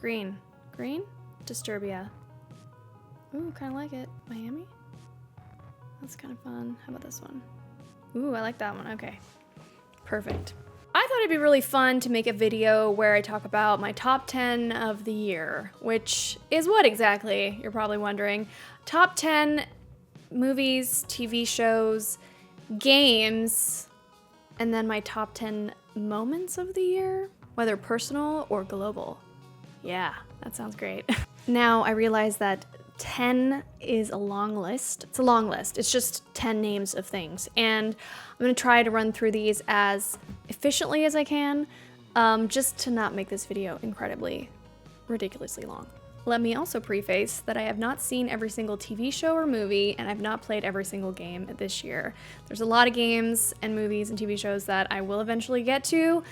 Green. Green? Disturbia. Ooh, kind of like it. Miami? That's kind of fun. How about this one? Ooh, I like that one. Okay. Perfect. I thought it'd be really fun to make a video where I talk about my top 10 of the year, which is what exactly, you're probably wondering. Top 10 movies, TV shows, games, and then my top 10 moments of the year, whether personal or global. Yeah, that sounds great. Now I realize that 10 is a long list. It's a long list. It's just 10 names of things. And I'm gonna try to run through these as efficiently as I can, just to not make this video incredibly, ridiculously long. Let me also preface that I have not seen every single TV show or movie, and I've not played every single game this year. There's a lot of games and movies and TV shows that I will eventually get to,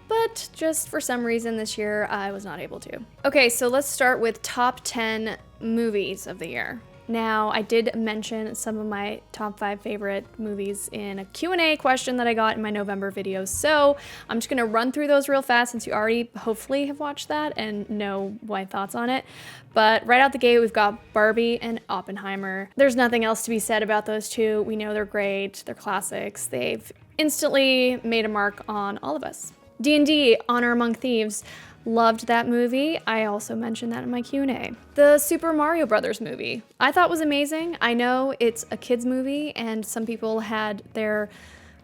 but just for some reason this year I was not able to. Okay, so let's start with top 10 movies of the year. Now, I did mention some of my top 5 favorite movies in a Q&A question that I got in my November video, so I'm just gonna run through those real fast since you already hopefully have watched that and know my thoughts on it. But right out the gate, we've got Barbie and Oppenheimer. There's nothing else to be said about those two. We know they're great, they're classics. They've instantly made a mark on all of us. D&D, Honor Among Thieves. Loved that movie. I also mentioned that in my Q&A. The Super Mario Brothers movie, I thought was amazing. I know it's a kid's movie and some people had their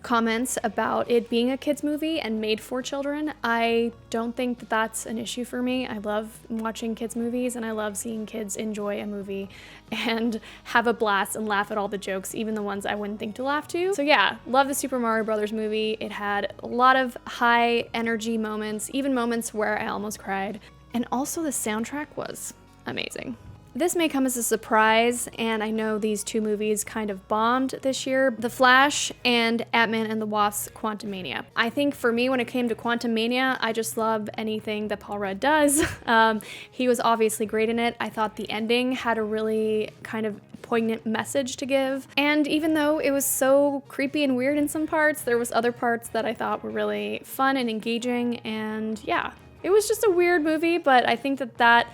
comments about it being a kid's movie and made for children. I don't think that that's an issue for me. I love watching kids movies and I love seeing kids enjoy a movie and have a blast and laugh at all the jokes, even the ones I wouldn't think to laugh to. So yeah, love the Super Mario Brothers movie. It had a lot of high energy moments, even moments where I almost cried. And also the soundtrack was amazing. This may come as a surprise, and I know these two movies kind of bombed this year, The Flash and Ant-Man and the Wasp: Quantumania. I think for me, when it came to Quantumania, I just love anything that Paul Rudd does. He was obviously great in it. I thought the ending had a really kind of poignant message to give. And even though it was so creepy and weird in some parts, there was other parts that I thought were really fun and engaging, and yeah, it was just a weird movie, but I think that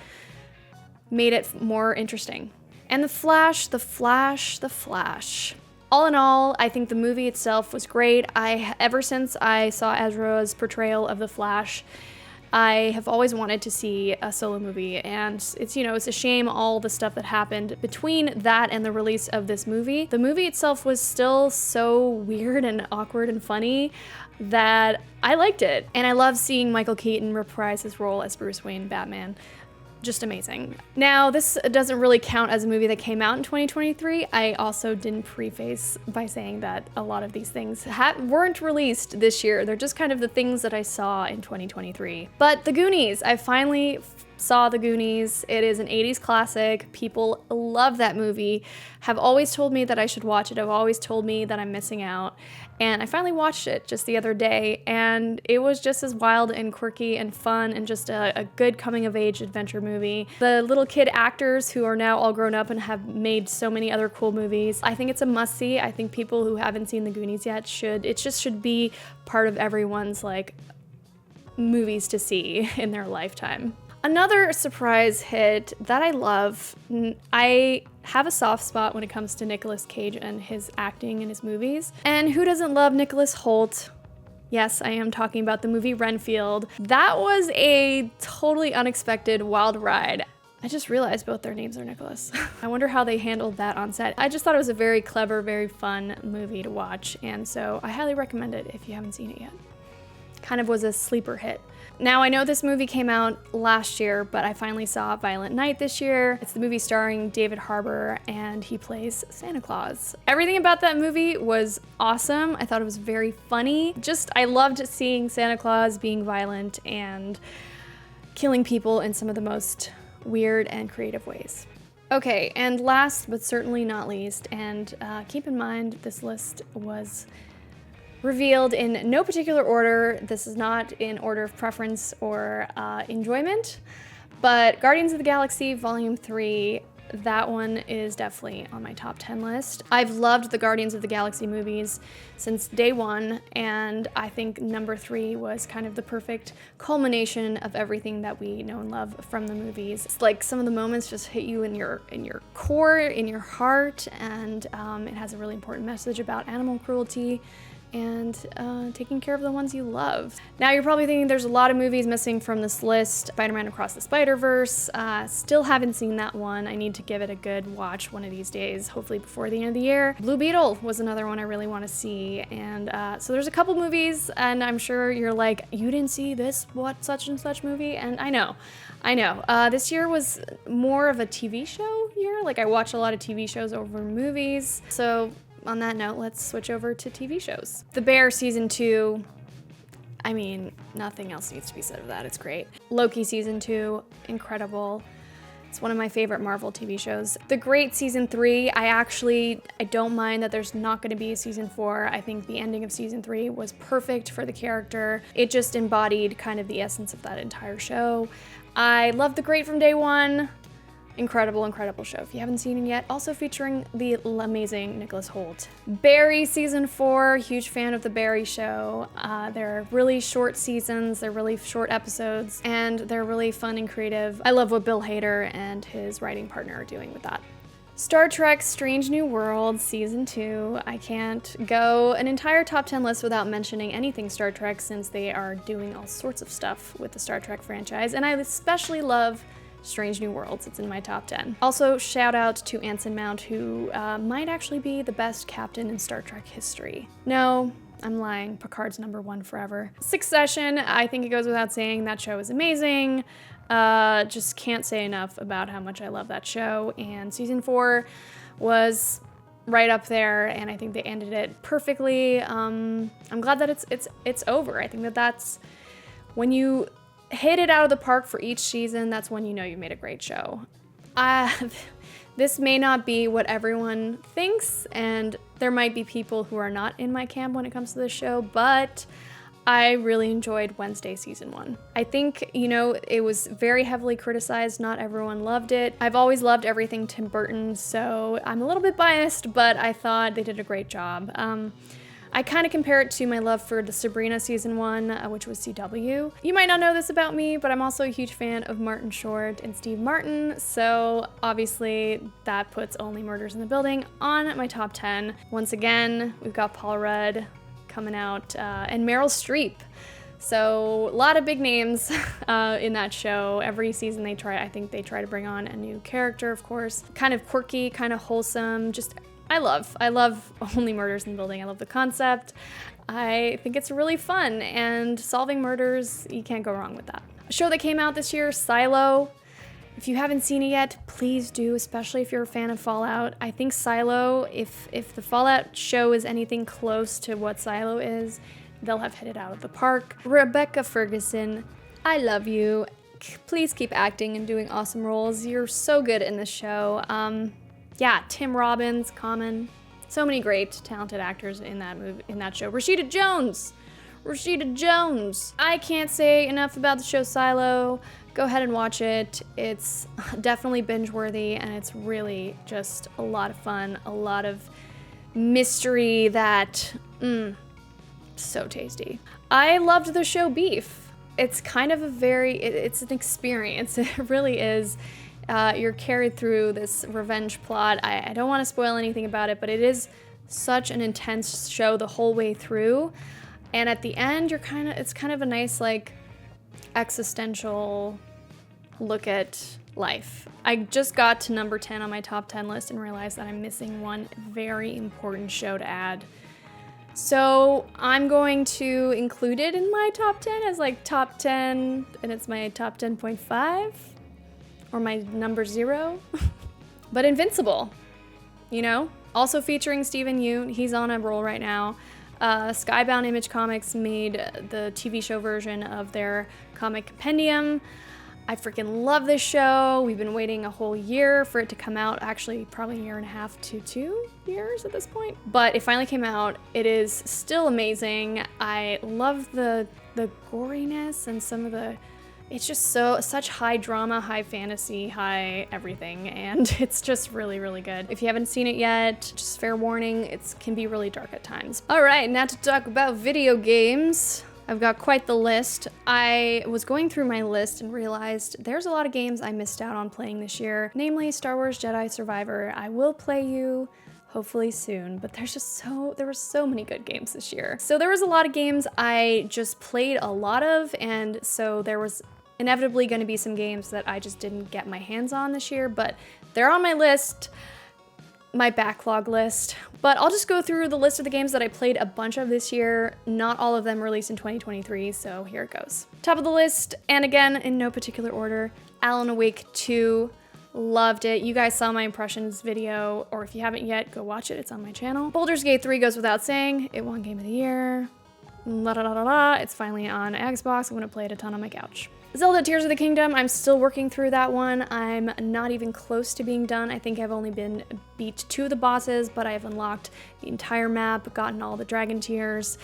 made it more interesting. And The Flash. All in all, I think the movie itself was great. Ever since I saw Ezra's portrayal of The Flash, I have always wanted to see a solo movie, and it's a shame all the stuff that happened between that and the release of this movie. The movie itself was still so weird and awkward and funny that I liked it. And I love seeing Michael Keaton reprise his role as Bruce Wayne Batman. Just amazing. Now, this doesn't really count as a movie that came out in 2023. I also didn't preface by saying that a lot of these things weren't released this year. They're just kind of the things that I saw in 2023. But The Goonies, I finally saw The Goonies. It is an 80s classic. People love that movie, have always told me that I should watch it, have always told me that I'm missing out. And I finally watched it just the other day, and it was just as wild and quirky and fun and just a good coming-of-age adventure movie. The little kid actors who are now all grown up and have made so many other cool movies. I think it's a must-see. I think people who haven't seen The Goonies yet should be part of everyone's movies to see in their lifetime. Another surprise hit that I love, I have a soft spot when it comes to Nicolas Cage and his acting in his movies. And who doesn't love Nicholas Hoult? Yes, I am talking about the movie Renfield. That was a totally unexpected wild ride. I just realized both their names are Nicholas. I wonder how they handled that on set. I just thought it was a very clever, very fun movie to watch, and so I highly recommend it if you haven't seen it yet. Kind of was a sleeper hit. Now, I know this movie came out last year, but I finally saw Violent Night this year. It's the movie starring David Harbour, and he plays Santa Claus. Everything about that movie was awesome. I thought it was very funny. I loved seeing Santa Claus being violent and killing people in some of the most weird and creative ways. Okay, and last but certainly not least, and keep in mind this list was revealed in no particular order. This is not in order of preference or enjoyment, but Guardians of the Galaxy Volume 3 that one is definitely on my top 10 list. I've loved the Guardians of the Galaxy movies since day one, and I think number 3 was kind of the perfect culmination of everything that we know and love from the movies. It's like some of the moments just hit you in your core, in your heart, and it has a really important message about animal cruelty and taking care of the ones you love. Now you're probably thinking there's a lot of movies missing from this list. Spider-Man Across the Spider-Verse, still haven't seen that one. I need to give it a good watch one of these days, hopefully before the end of the year. Blue Beetle was another one I really want to see, and so there's a couple movies, and I'm sure you're like, you didn't see this, what, such and such movie? And I know. This year was more of a TV show year. Like, I watched a lot of TV shows over movies, so on that note, let's switch over to TV shows. The Bear season 2, I mean, nothing else needs to be said of that. It's great. Loki season 2, incredible. It's one of my favorite Marvel TV shows. The Great season 3, I don't mind that there's not going to be a season 4. I think the ending of season 3 was perfect for the character. It just embodied kind of the essence of that entire show. I love The Great from day one. Incredible show. If you haven't seen it yet, also featuring the amazing Nicholas Hoult. Barry season 4, huge fan of the Barry show. They're really short seasons, they're really short episodes, and they're really fun and creative. I love what Bill Hader and his writing partner are doing with that. Star Trek Strange New Worlds season 2. I can't go an entire top 10 list without mentioning anything Star Trek, since they are doing all sorts of stuff with the Star Trek franchise, and I especially love Strange New Worlds. It's in my top 10. Also, shout out to Anson Mount, who might actually be the best captain in Star Trek history. No, I'm lying. Picard's #1 forever. Succession, I think it goes without saying, that show is amazing. Just can't say enough about how much I love that show, and season 4 was right up there, and I think they ended it perfectly. I'm glad that it's over. I think that's when you hit it out of the park for each season, that's when you know you made a great show. This may not be what everyone thinks, and there might be people who are not in my camp when it comes to this show, but I really enjoyed Wednesday season 1. I think, it was very heavily criticized. Not everyone loved it. I've always loved everything Tim Burton, so I'm a little bit biased, but I thought they did a great job. I kind of compare it to my love for the Sabrina season 1, which was CW. You might not know this about me, but I'm also a huge fan of Martin Short and Steve Martin, so obviously that puts Only Murders in the Building on my top 10. Once again, we've got Paul Rudd coming out, and Meryl Streep. So a lot of big names in that show. Every season I think they try to bring on a new character, of course. Kind of quirky, kind of wholesome, I love Only Murders in the Building. I love the concept. I think it's really fun, and solving murders, you can't go wrong with that. A show that came out this year, Silo. If you haven't seen it yet, please do, especially if you're a fan of Fallout. I think Silo, if the Fallout show is anything close to what Silo is, they'll have hit it out of the park. Rebecca Ferguson, I love you. Please keep acting and doing awesome roles. You're so good in this show. Yeah, Tim Robbins, Common, so many great, talented actors in that show. Rashida Jones. I can't say enough about the show Silo. Go ahead and watch it. It's definitely binge-worthy, and it's really just a lot of fun, a lot of mystery that, so tasty. I loved the show Beef. It's kind of it's an experience. It really is. You're carried through this revenge plot. I don't want to spoil anything about it, but it is such an intense show the whole way through. And at the end, it's kind of a nice, like, existential look at life. I just got to number 10 on my top 10 list and realized that I'm missing one very important show to add. So I'm going to include it in my top 10 as like top 10, and it's my top 10.5. Or my number 0. But Invincible, also featuring Stephen Yeun. He's on a roll right now. Skybound Image Comics made the TV show version of their comic compendium. I freaking love this show. We've been waiting a whole year for it to come out. Actually, probably a year and a half to 2 years at this point. But it finally came out. It is still amazing. I love the goriness and some of the It's just such high drama, high fantasy, high everything, and it's just really, really good. If you haven't seen it yet, just fair warning, it can be really dark at times. All right, now to talk about video games. I've got quite the list. I was going through my list and realized there's a lot of games I missed out on playing this year, namely Star Wars Jedi Survivor. I will play you hopefully soon, but there were so many good games this year. So there was a lot of games I just played a lot of, and so there was inevitably going to be some games that I just didn't get my hands on this year, but they're on my list, my backlog list. But I'll just go through the list of the games that I played a bunch of this year. Not all of them released in 2023, so here it goes. Top of the list, and again, in no particular order, Alan Wake 2. Loved it. You guys saw my impressions video, or if you haven't yet, go watch it. It's on my channel. Baldur's Gate 3 goes without saying. It won Game of the Year. La da da da da. It's finally on Xbox. I'm gonna play it a ton on my couch. Zelda Tears of the Kingdom, I'm still working through that one. I'm not even close to being done. I think I've only beat 2 of the bosses, but I've unlocked the entire map, gotten all the dragon tears,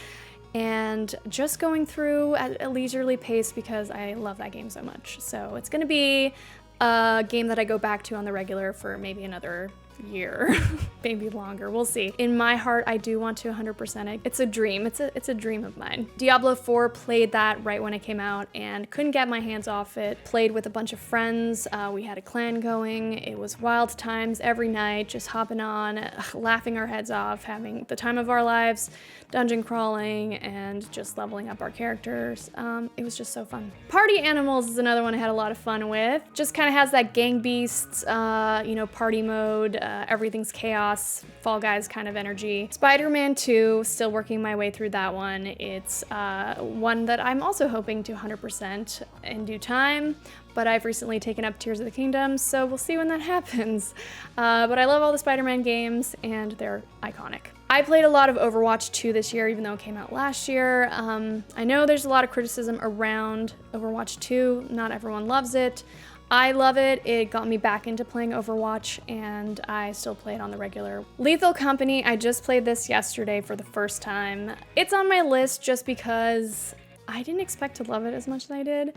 and just going through at a leisurely pace because I love that game so much. So it's gonna be a game that I go back to on the regular for maybe another year, maybe longer, we'll see. In my heart, I do want to 100% it. It's a dream, it's a dream of mine. Diablo 4, played that right when it came out and couldn't get my hands off it. Played with a bunch of friends, we had a clan going, it was wild times every night, just hopping on, laughing our heads off, having the time of our lives, dungeon crawling, and just leveling up our characters. It was just so fun. Party Animals is another one I had a lot of fun with. Just kind of has that gang beasts, party mode, everything's chaos, Fall Guys kind of energy. Spider-Man 2, still working my way through that one. It's one that I'm also hoping to 100% in due time, but I've recently taken up Tears of the Kingdom, so we'll see when that happens. But I love all the Spider-Man games, and they're iconic. I played a lot of Overwatch 2 this year, even though it came out last year. I know there's a lot of criticism around Overwatch 2. Not everyone loves it. I love it. It got me back into playing Overwatch, and I still play it on the regular. Lethal Company, I just played this yesterday for the first time. It's on my list just because I didn't expect to love it as much as I did.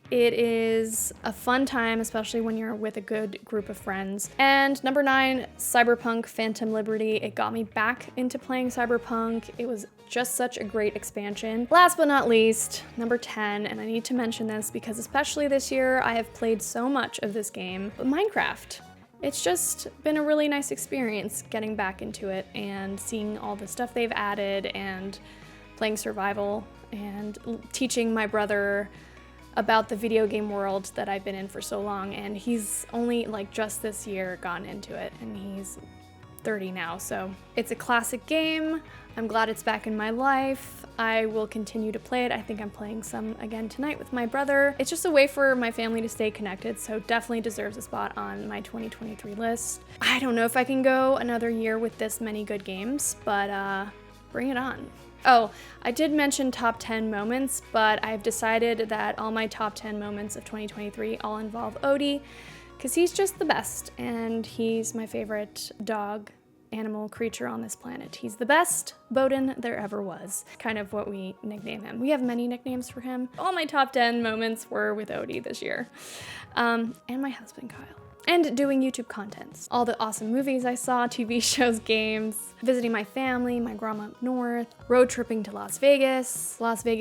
It is a fun time, especially when you're with a good group of friends. And number 9, Cyberpunk Phantom Liberty. It got me back into playing Cyberpunk. It was just such a great expansion. Last but not least, number 10, and I need to mention this because especially this year, I have played so much of this game, but Minecraft. It's just been a really nice experience getting back into it and seeing all the stuff they've added and playing survival and teaching my brother about the video game world that I've been in for so long, and he's only just this year gotten into it, and he's 30 now, so it's a classic game. I'm glad it's back in my life. I will continue to play it. I think I'm playing some again tonight with my brother. It's just a way for my family to stay connected, so definitely deserves a spot on my 2023 list. I don't know if I can go another year with this many good games, but bring it on. Oh, I did mention top 10 moments, but I've decided that all my top 10 moments of 2023 all involve Odie, because he's just the best, and he's my favorite dog, animal, creature on this planet. He's the best Bowden there ever was. Kind of what we nickname him. We have many nicknames for him. All my top 10 moments were with Odie this year. And my husband, Kyle. And doing YouTube contents. All the awesome movies I saw, TV shows, games, visiting my family, my grandma up north, road tripping to Las Vegas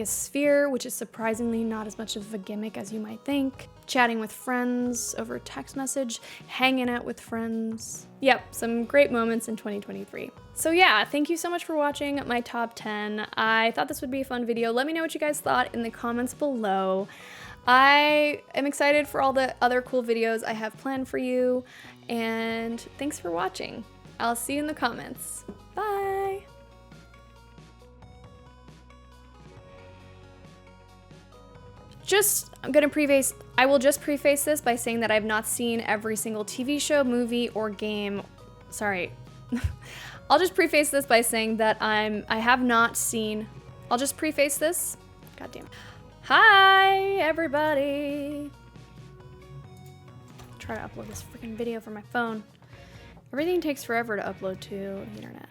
Sphere, which is surprisingly not as much of a gimmick as you might think, chatting with friends over text message, hanging out with friends. Yep, some great moments in 2023. So yeah, thank you so much for watching my top 10. I thought this would be a fun video. Let me know what you guys thought in the comments below. I am excited for all the other cool videos I have planned for you, and thanks for watching. I'll see you in the comments. Bye! I will just preface this by saying that I've not seen every single TV show, movie, or game. Sorry. I'll just preface this by saying that I'll just preface this. Goddamn. Hi, everybody. Try to upload this freaking video from my phone. Everything takes forever to upload to the internet.